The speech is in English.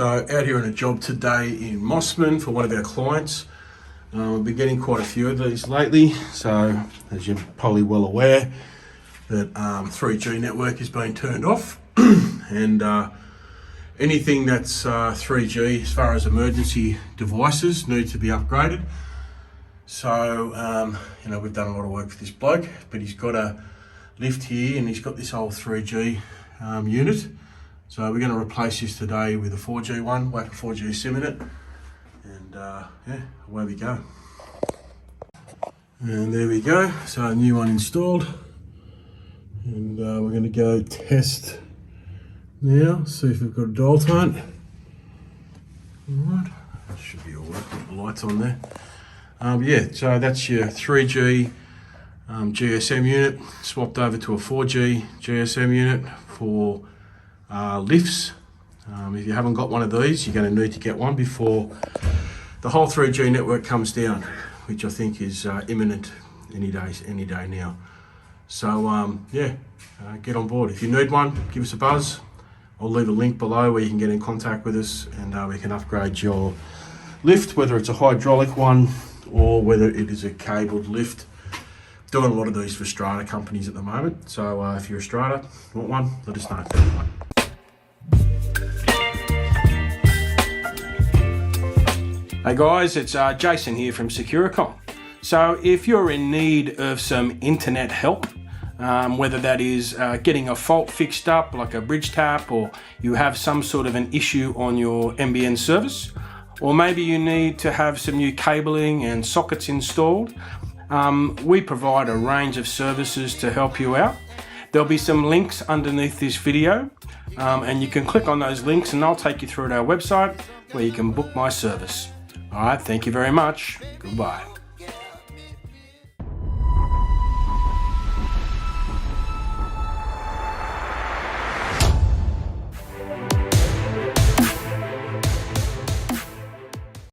So out here on a job today in Mosman for one of our clients. We've been getting quite a few of these lately. So as you're probably well aware, that 3G network has been turned off and anything that's 3G as far as emergency devices need to be upgraded. So we've done a lot of work for this bloke, but he's got a lift here and he's got this old 3G unit. So we're going to replace this today with a 4G one, whack a 4G SIM in it, and away we go. And there we go, so a new one installed. And we're going to go test now, see if we've got a dial tone. Alright, that should be all right, put the lights on there. So that's your 3G GSM unit, swapped over to a 4G GSM unit for lifts. If you haven't got one of these, you're going to need to get one before the whole 3G network comes down, which I think is imminent any day now. So get on board. If you need one, give us a buzz. I'll leave a link below where you can get in contact with us, and we can upgrade your lift, whether it's a hydraulic one or whether it is a cabled lift. Doing a lot of these for Strata companies at the moment. So if you're a Strata, want one, let us know. Hey guys, it's Jason here from Securicom. So if you're in need of some internet help, whether that is getting a fault fixed up like a bridge tap, or you have some sort of an issue on your NBN service, or maybe you need to have some new cabling and sockets installed, we provide a range of services to help you out. There'll be some links underneath this video, and you can click on those links and I'll take you through to our website where you can book my service. All right, thank you very much. Goodbye.